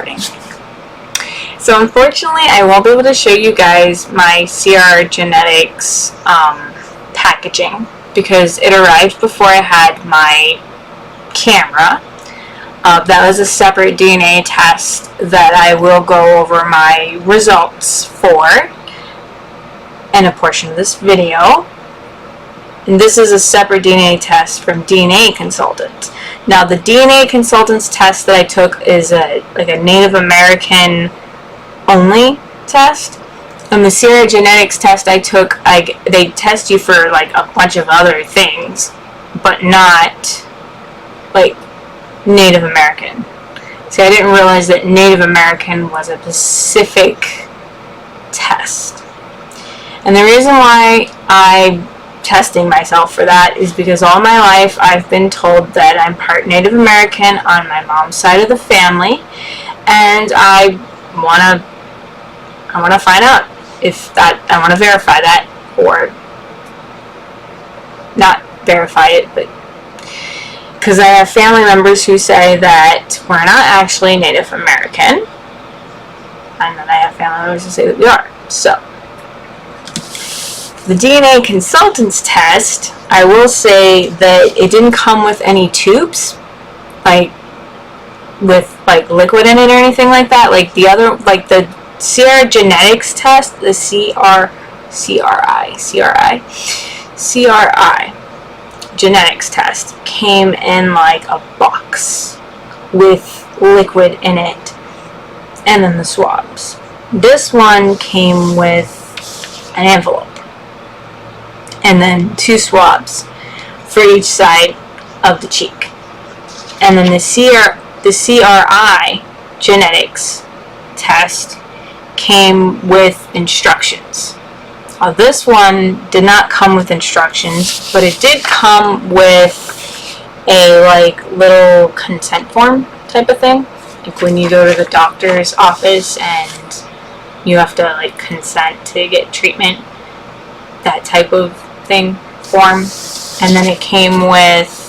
recording. So unfortunately, I won't be able to show you guys my CR Genetics packaging because it arrived before I had my camera. That was a separate DNA test that I will go over my results for in a portion of this video. And this is a separate DNA test from DNA Consultants. Now the DNA Consultants test that I took is like a Native American only test. And the CR Genetics test I took, they test you for like a bunch of other things, but not like Native American. See, I didn't realize that Native American was a specific test. And the reason why I'm testing myself for that is because all my life I've been told that I'm part Native American on my mom's side of the family, and I want to find out if that, I want to verify that, or not verify it, but because I have family members who say that we're not actually Native American, and then I have family members who say that we are. So the DNA Consultants test, I will say that it didn't come with any tubes, like with like liquid in it or anything like that. Like the other, like the CR Genetics test, the CRI Genetics test came in like a box with liquid in it, and then the swabs. This one came with an envelope, and then 2 swabs for each side of the cheek. And then the CRI Genetics test came with instructions. This one did not come with instructions, but it did come with a like little consent form type of thing. Like when you go to the doctor's office and you have to like consent to get treatment, that type of thing, form. And then it came with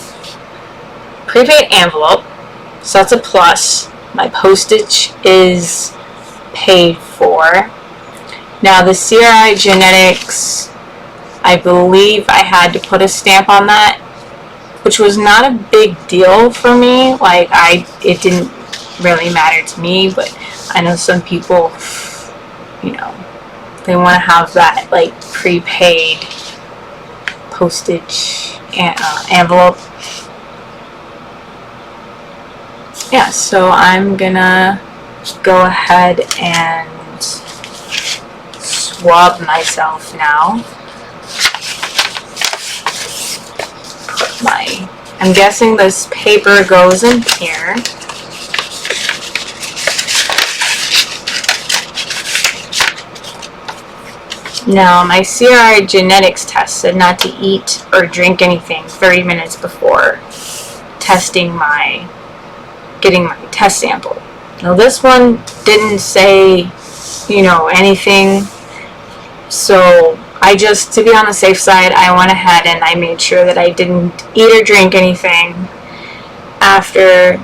prepaid envelope, so that's a plus. My postage is paid for. Now the CRI Genetics, I believe I had to put a stamp on that, which was not a big deal for me. Like it didn't really matter to me, but I know some people, you know, they want to have that like prepaid postage envelope. Yeah, so I'm gonna go ahead and swab myself now. I'm guessing this paper goes in here. Now, my CRI Genetics test said not to eat or drink anything 30 minutes before getting my test sample. Now, this one didn't say, you know, anything, so I just, to be on the safe side, I went ahead and I made sure that I didn't eat or drink anything after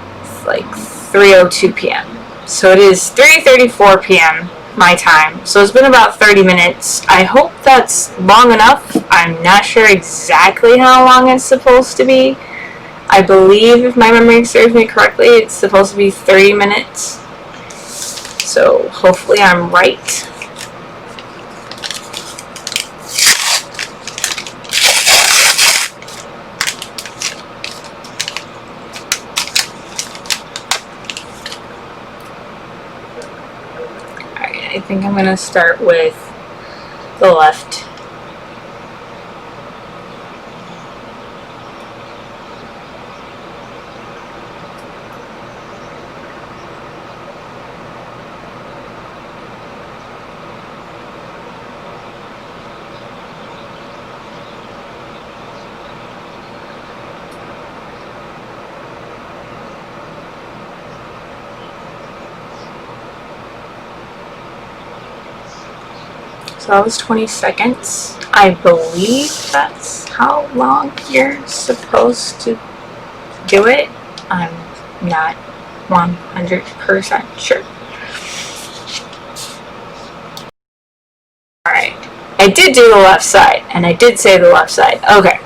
like 3:02 p.m. So it is 3:34 p.m. my time, so it's been about 30 minutes. I hope that's long enough. I'm not sure exactly how long it's supposed to be. I believe, if my memory serves me correctly, it's supposed to be 30 minutes. So hopefully I'm right. Alright, I think I'm going to start with the left. So that was 20 seconds. I believe that's how long you're supposed to do it. I'm not 100% sure. Alright. I did do the left side, and I did say the left side. Okay.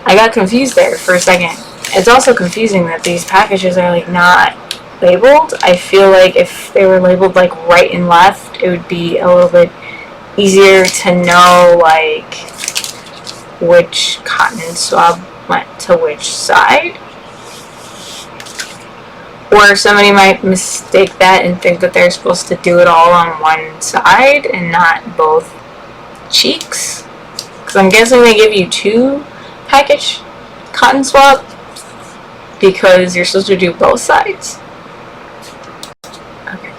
I got confused there for a second. It's also confusing that these packages are like not labeled. I feel like if they were labeled like right and left, it would be a little bit easier to know like which cotton swab went to which side. Or somebody might mistake that and think that they're supposed to do it all on one side and not both cheeks. Because I'm guessing they give you 2 package cotton swab because you're supposed to do both sides. Okay.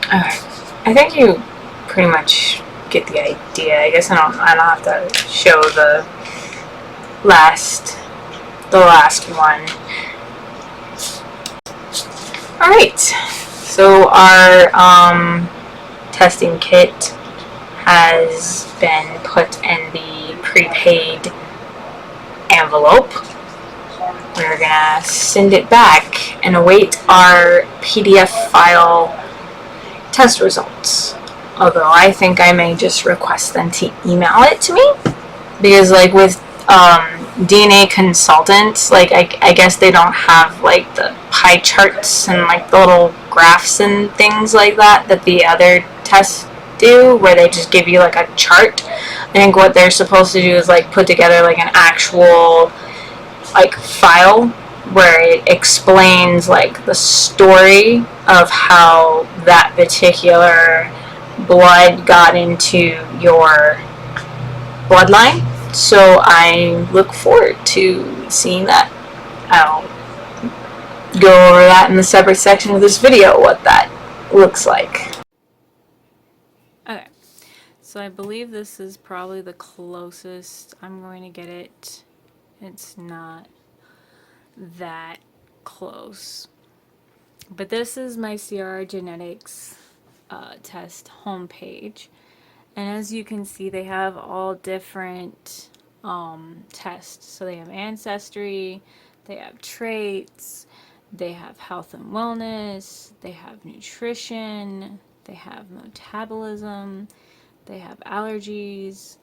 Alright. I think you pretty much get the idea. I guess I don't have to show the last one. Alright. So our testing kit has been put in the prepaid envelope. We're gonna send it back and await our PDF file test results. Although I think I may just request them to email it to me, because like with DNA consultants, like I guess they don't have like the pie charts and like the little graphs and things like that the other tests do, where they just give you like a chart. I think what they're supposed to do is like put together like an actual like file where it explains like the story of how that particular blood got into your bloodline. So I look forward to seeing that. I'll go over that in the separate section of this video, what that looks like. Okay, so I believe this is probably the closest I'm going to get it. It's not that close. But this is my CR Genetics test homepage. And as you can see, they have all different tests. So they have ancestry, they have traits, they have health and wellness, they have nutrition, they have metabolism, they have allergies.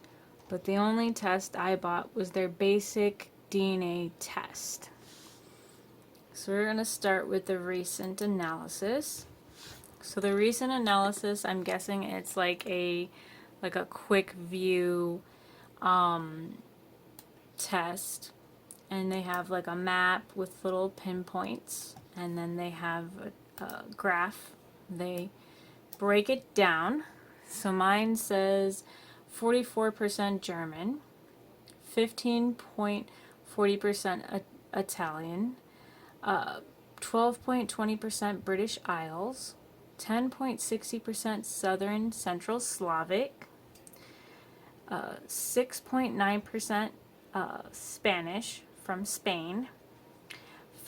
But the only test I bought was their basic DNA test. So we're going to start with the recent analysis. So the recent analysis, I'm guessing it's like a quick view test, and they have like a map with little pinpoints, and then they have a graph. They break it down. So mine says 44% German, 15.40% Italian, 12.20% British Isles, 10.60% Southern Central Slavic, 6.9% Spanish from Spain,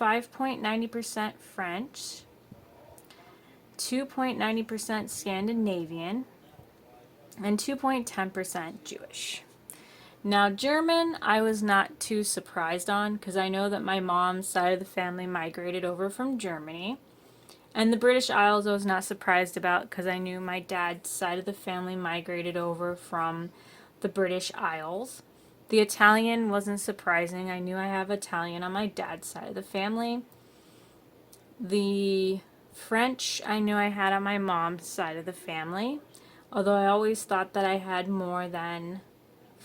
5.90% French, 2.90% Scandinavian, and 2.10% Jewish. Now, German, I was not too surprised on, because I know that my mom's side of the family migrated over from Germany. And the British Isles I was not surprised about, because I knew my dad's side of the family migrated over from the British Isles. The Italian wasn't surprising. I knew I have Italian on my dad's side of the family. The French I knew I had on my mom's side of the family, although I always thought that I had more than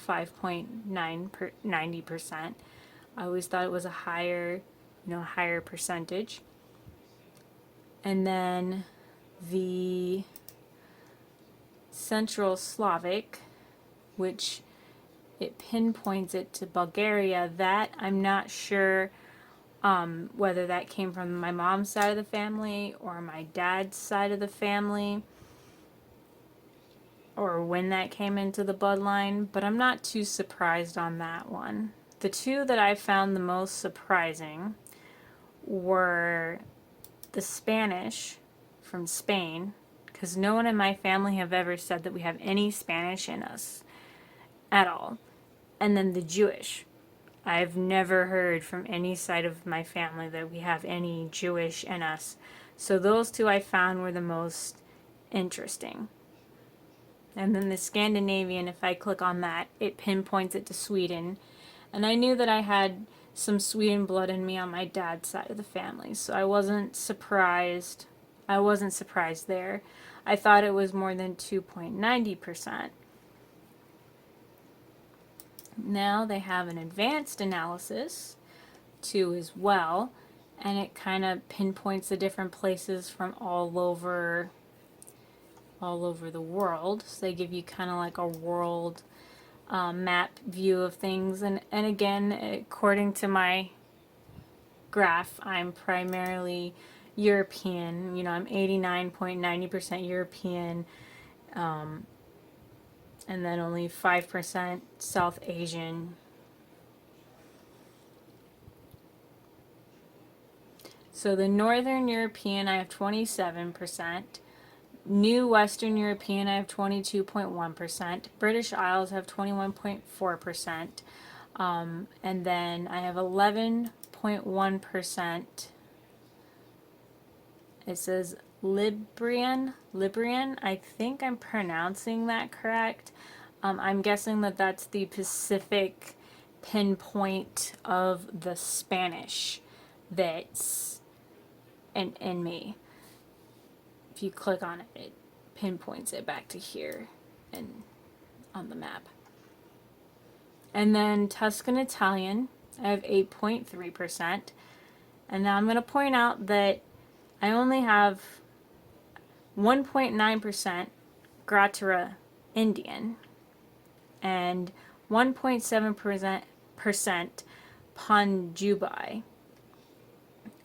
5.90%. I always thought it was a higher percentage. And then the Central Slavic, which it pinpoints it to Bulgaria, that I'm not sure whether that came from my mom's side of the family or my dad's side of the family, or when that came into the bloodline, but I'm not too surprised on that one. The two that I found the most surprising were the Spanish from Spain, because no one in my family have ever said that we have any Spanish in us at all. And then the Jewish. I've never heard from any side of my family that we have any Jewish in us. So those two I found were the most interesting. And then the Scandinavian, if I click on that, it pinpoints it to Sweden. And I knew that I had some Sweden blood in me on my dad's side of the family, so I wasn't surprised. I wasn't surprised there. I thought it was more than 2.90%. Now they have an advanced analysis too as well, and it kind of pinpoints the different places from all over the world. So they give you kind of like a world map view of things, and again, according to my graph, I'm primarily European. You know, I'm 89.90% European, and then only 5% South Asian. So the Northern European, I have 27%. New Western European, I have 22.1%. British Isles have 21.4%. And then I have 11.1%. It says Librian. I think I'm pronouncing that correct. I'm guessing that that's the Pacific pinpoint of the Spanish that's in me. If you click on it, it pinpoints it back to here and on the map. And then Tuscan Italian, I have 8.3%. And now I'm going to point out that I only have 1.9% Gratera Indian and 1.7% Panjubai.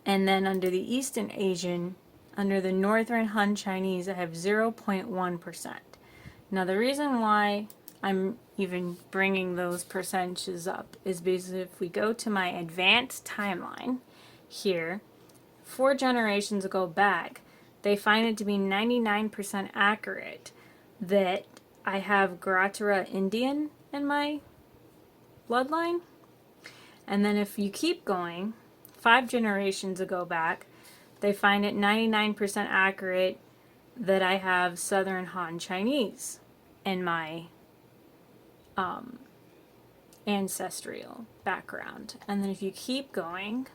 And then under the Eastern Asian, under the Northern Han Chinese, I have 0.1%. Now the reason why I'm even bringing those percentages up is because if we go to my advanced timeline here, 4 generations ago back, they find it to be 99% accurate that I have Gratera Indian in my bloodline. And then if you keep going, 5 generations ago back, they find it 99% accurate that I have Southern Han Chinese in my ancestral background. And then if you keep going,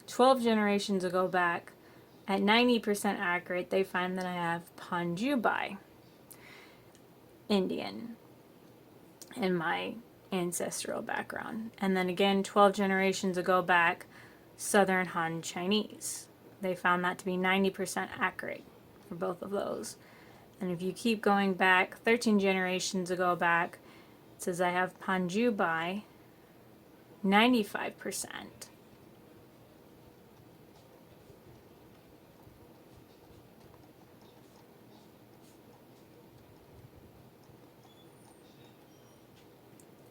"12 generations ago back, at 90% accurate, they find that I have Panjubai Indian in my ancestral background. And then again, 12 generations ago back, Southern Han Chinese. They found that to be 90% accurate for both of those. And if you keep going back, 13 generations ago back, it says I have Panjubai 95%.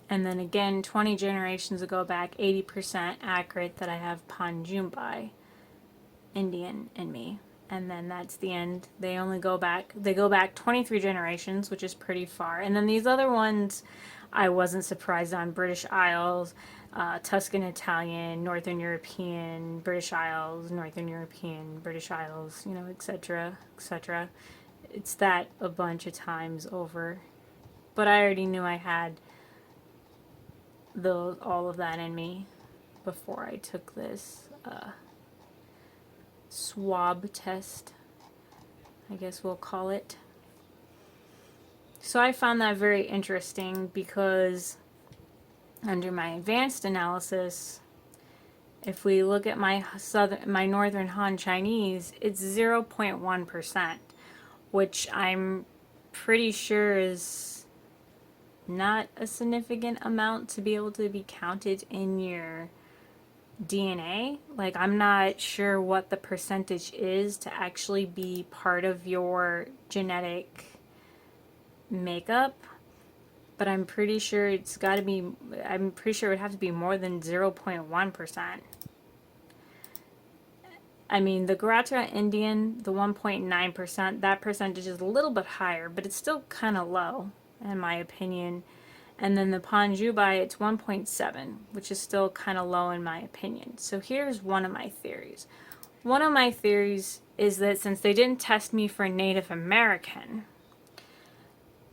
And then again, 20 generations ago back, 80% accurate that I have Panjubai Indian in me. And then that's the end. They go back 23 generations, which is pretty far. And then these other ones, I wasn't surprised on. British Isles, Tuscan Italian, Northern European, British Isles, Northern European, British Isles, you know, etc., etc. It's that a bunch of times over. But I already knew I had all of that in me before I took this swab test, I guess we'll call it. So I found that very interesting because under my advanced analysis, if we look at my Northern Han Chinese, it's 0.1%, which I'm pretty sure is not a significant amount to be able to be counted in your DNA. Like, I'm not sure what the percentage is to actually be part of your genetic makeup, but I'm pretty sure it's got to be, I'm pretty sure it would have to be more than 0.1%. I mean, the Gujarat Indian, the 1.9%, that percentage is a little bit higher, but it's still kind of low, in my opinion. And then the Panjubai, it's 1.7, which is still kind of low in my opinion. So here's one of my theories. One of my theories is that since they didn't test me for Native American,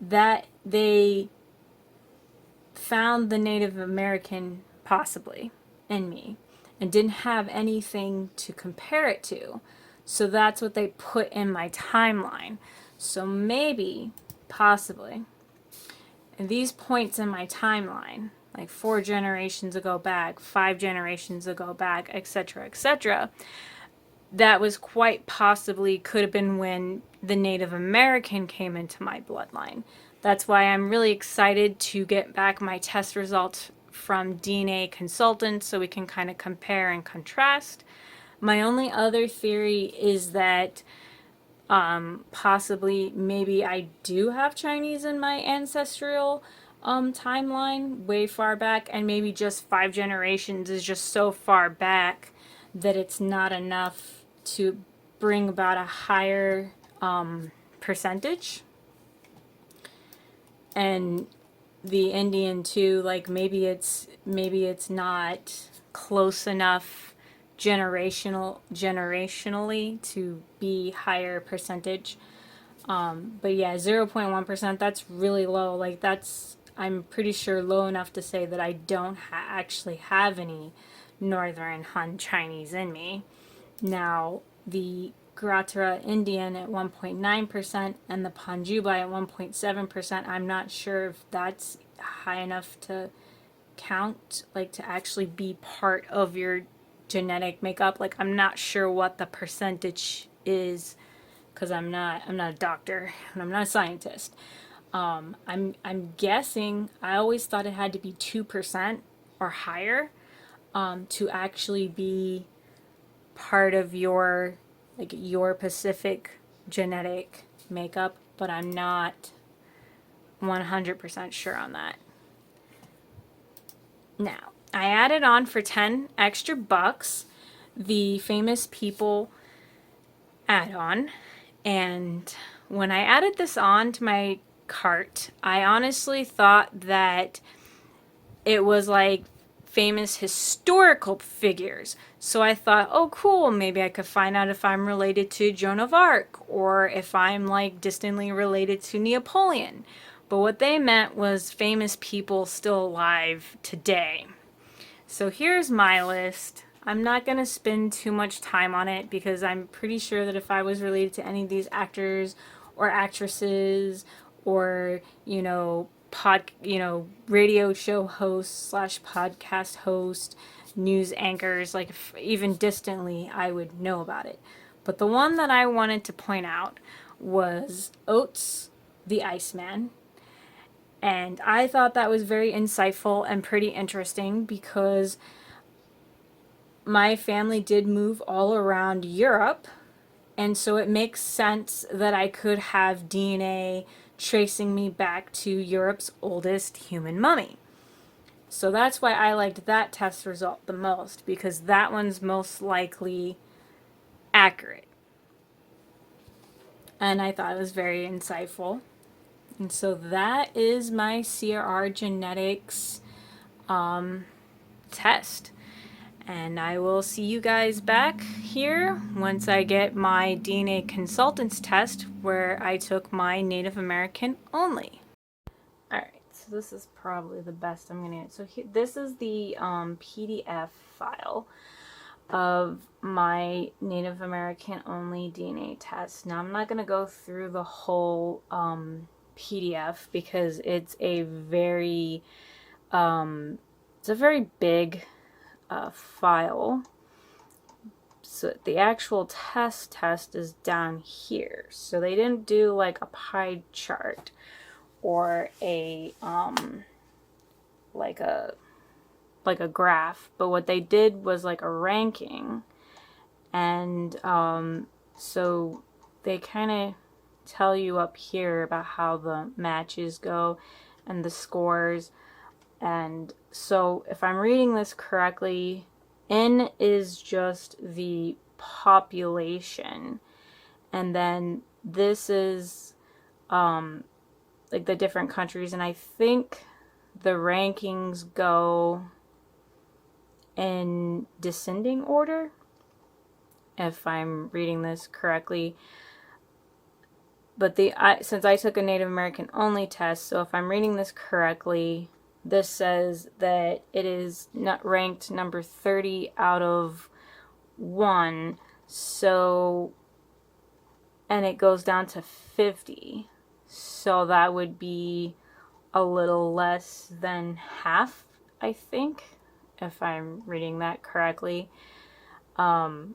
that they found the Native American possibly in me and didn't have anything to compare it to. So that's what they put in my timeline. So maybe, possibly, these points in my timeline, like 4 generations ago back, 5 generations ago back, etc., etc., that was quite possibly could have been when the Native American came into my bloodline. That's why I'm really excited to get back my test results from DNA consultants so we can kind of compare and contrast. My only other theory is that possibly maybe I do have Chinese in my ancestral timeline way far back, and maybe just 5 generations is just so far back that it's not enough to bring about a higher percentage. And the Indian too, like maybe it's not close enough generationally to be higher percentage. But yeah, 0.1%, that's really low. Like that's, I'm pretty sure, low enough to say that I don't actually have any Northern Han Chinese in me. Now, the Gujarat Indian at 1.9% and the Panjubai at 1.7%, I'm not sure if that's high enough to count, like to actually be part of your genetic makeup. Like, I'm not sure what the percentage is because I'm not a doctor and I'm not a scientist. I'm guessing, I always thought it had to be 2% or higher to actually be part of your, like, your Pacific genetic makeup, but I'm not 100% sure on that. Now, I added on for 10 extra bucks the Famous People add-on, and when I added this on to my cart, I honestly thought that it was like famous historical figures. So I thought, oh cool, maybe I could find out if I'm related to Joan of Arc or if I'm like distantly related to Napoleon. But what they meant was famous people still alive today. So here's my list. I'm not going to spend too much time on it because I'm pretty sure that if I was related to any of these actors or actresses or, radio show host / podcast host, news anchors, like even distantly, I would know about it. But the one that I wanted to point out was Oates the Iceman. And I thought that was very insightful and pretty interesting because my family did move all around Europe. And so it makes sense that I could have DNA tracing me back to Europe's oldest human mummy. So that's why I liked that test result the most, because that one's most likely accurate. And I thought it was very insightful. And so that is my CRR genetics test. And I will see you guys back here once I get my DNA consultants test where I took my Native American only. Alright, so this is probably the best I'm going to get. So this is the PDF file of my Native American only DNA test. Now I'm not going to go through the whole PDF because it's a very big file, So the actual test is down here. So they didn't do like a pie chart or a like a graph, but what they did was like a ranking. And so they kind of tell you up here about how the matches go and the scores. And so if I'm reading this correctly, N is just the population, and then this is like the different countries, and I think the rankings go in descending order, if I'm reading this correctly. But since I took a Native American only test, so if I'm reading this correctly, this says that it is not ranked number 30 out of 1. So, and it goes down to 50. So that would be a little less than half, I think, if I'm reading that correctly. Down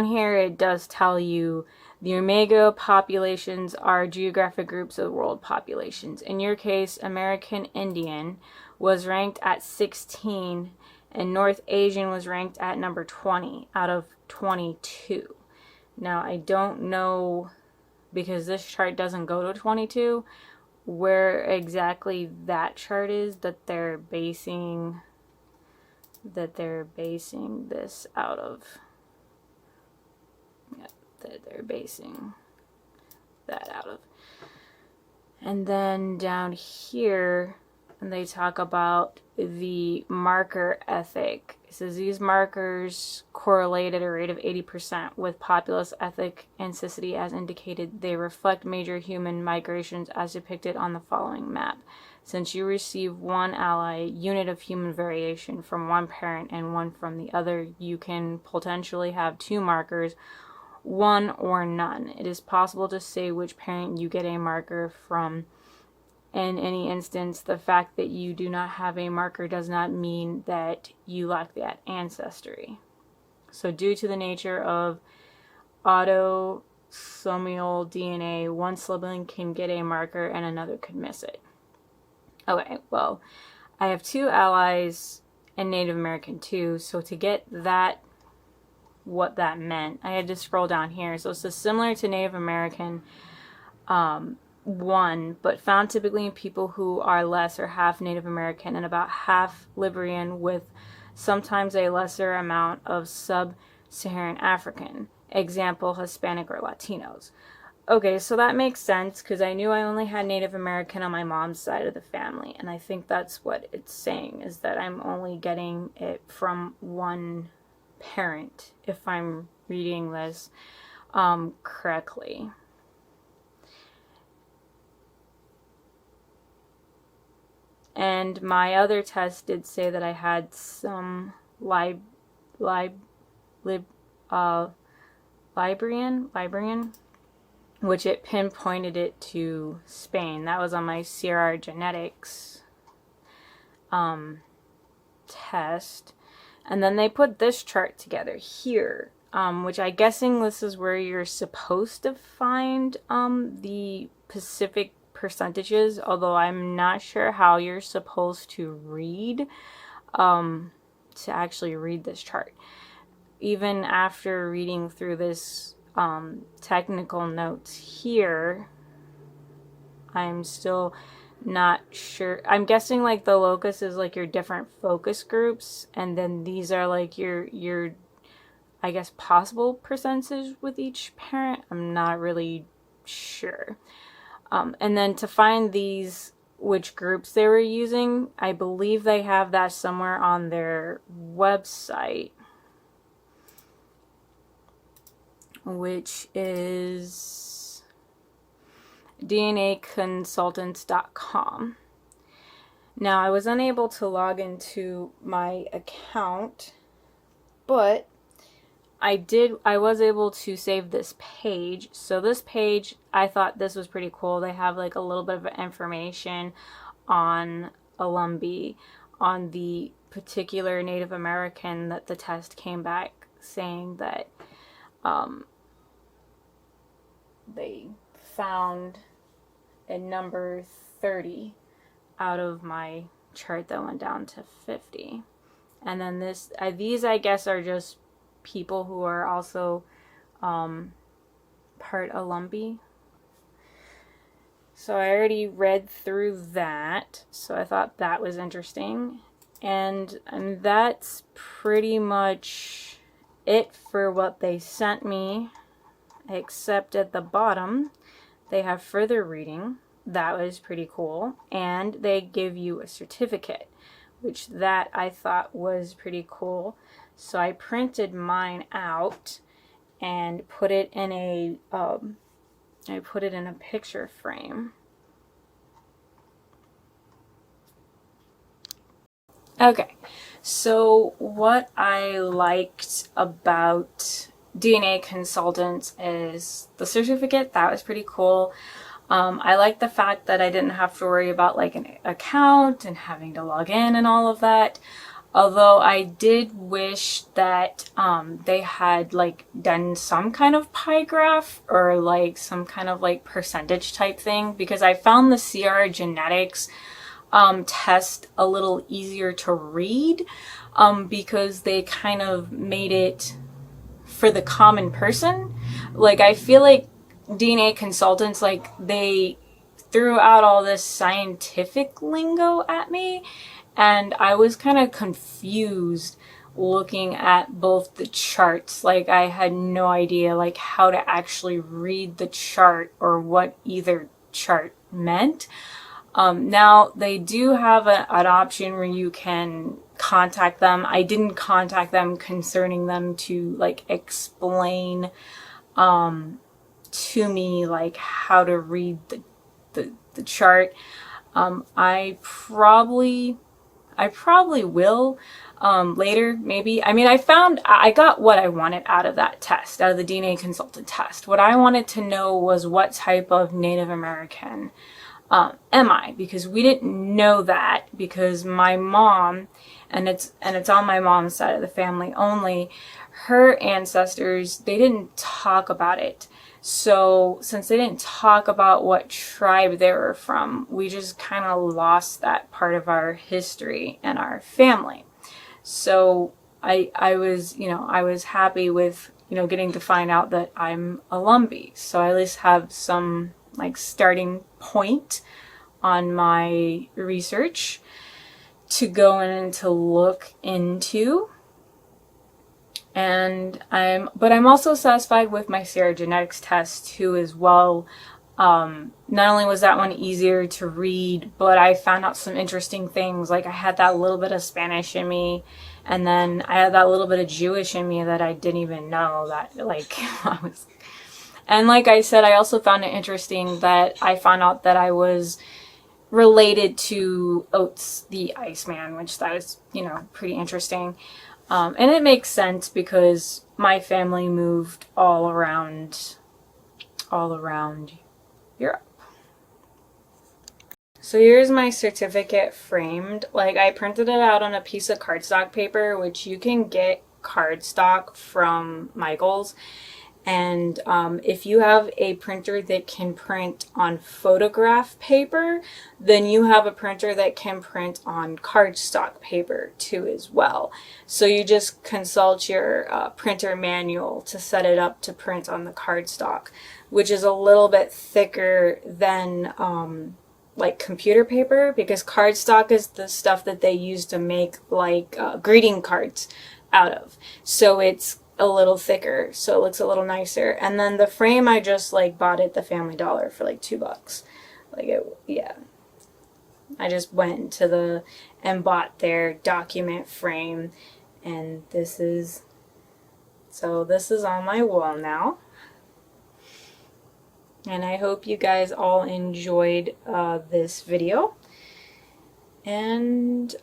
here it does tell you the Omega populations are geographic groups of world populations. In your case, American Indian was ranked at 16, and North Asian was ranked at number 20 out of 22. Now, I don't know, because this chart doesn't go to 22, where exactly that chart is that they're basing this out of. Yep, that they're basing that out of. And then down here, they talk about the marker ethic. It says these markers correlate at a rate of 80% with populace ethic ancestry as indicated. They reflect major human migrations as depicted on the following map. Since you receive one ally unit of human variation from one parent and one from the other, you can potentially have 2 markers, one or none. It is possible to say which parent you get a marker from. In any instance, the fact that you do not have a marker does not mean that you lack that ancestry. So due to the nature of autosomal DNA, one sibling can get a marker and another could miss it. Okay, well, I have 2 allies in Native American too, so to get that, what that meant, I had to scroll down here. So it's similar to Native American 1, but found typically in people who are less or half Native American and about half Liberian, with sometimes a lesser amount of sub-Saharan African, example Hispanic or Latinos. Okay, so that makes sense because I knew I only had Native American on my mom's side of the family, and I think that's what it's saying, is that I'm only getting it from one parent, if I'm reading this correctly. And my other test did say that I had some Librian, which it pinpointed it to Spain. That was on my CRR genetics test. And then they put this chart together here, which I'm guessing this is where you're supposed to find the Pacific percentages, although I'm not sure how you're supposed to read to actually read this chart. Even after reading through this technical notes here, I'm still not sure. I'm guessing like the locus is like your different focus groups, and then these are like your I guess possible percentages with each parent. I'm not really sure. And then to find these, which groups they were using, I believe they have that somewhere on their website, which is DNAconsultants.com. Now, I was unable to log into my account, but I was able to save this page. So this page, I thought this was pretty cool. They have like a little bit of information on Alumbee, on the particular Native American that the test came back saying that they found a number 30 out of my chart that went down to 50. And then these I guess are just people who are also part Olumbi. So I already read through that, so I thought that was interesting. And that's pretty much it for what they sent me, except at the bottom they have further reading. That was pretty cool. And they give you a certificate, which that I thought was pretty cool. So I printed mine out and put it in a picture frame. Okay, so what I liked about DNA Consultants is the certificate. That was pretty cool. I like the fact that I didn't have to worry about like an account and having to log in and all of that. Although I did wish that they had like done some kind of pie graph or like some kind of like percentage type thing, because I found the CR Genetics test a little easier to read because they kind of made it for the common person. Like I feel like DNA Consultants, like they threw out all this scientific lingo at me, and I was kind of confused looking at both the charts. Like I had no idea like how to actually read the chart or what either chart meant. Now they do have an option where you can contact them. I didn't contact them concerning them to like explain to me like how to read the chart. I probably will later, maybe. I mean, I got what I wanted out of that test, out of the DNA Consultant test. What I wanted to know was what type of Native American am I? Because we didn't know that, because my mom, and it's on my mom's side of the family only, her ancestors, they didn't talk about it. So since they didn't talk about what tribe they were from, we just kind of lost that part of our history and our family. So I was happy with, getting to find out that I'm a Lumbee. So I at least have some like starting point on my research to go in and to look into. And I'm also satisfied with my Sierra Genetics test too as well. Not only was that one easier to read, but I found out some interesting things. Like I had that little bit of Spanish in me, and then I had that little bit of Jewish in me that I didn't even know that like I was. And like I said, I also found it interesting that I found out that I was related to Oates the Iceman, which that was, pretty interesting. And it makes sense because my family moved all around Europe. So here's my certificate framed. Like I printed it out on a piece of cardstock paper, which you can get cardstock from Michael's. And if you have a printer that can print on photograph paper, then you have a printer that can print on cardstock paper too as well. So you just consult your printer manual to set it up to print on the cardstock, which is a little bit thicker than like computer paper, because cardstock is the stuff that they use to make like greeting cards out of. So it's a little thicker, so it looks a little nicer. And then the frame I just like bought at the Family Dollar for like $2. I just went and bought their document frame, and this is on my wall now. And I hope you guys all enjoyed this video, and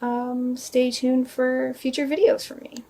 stay tuned for future videos from me.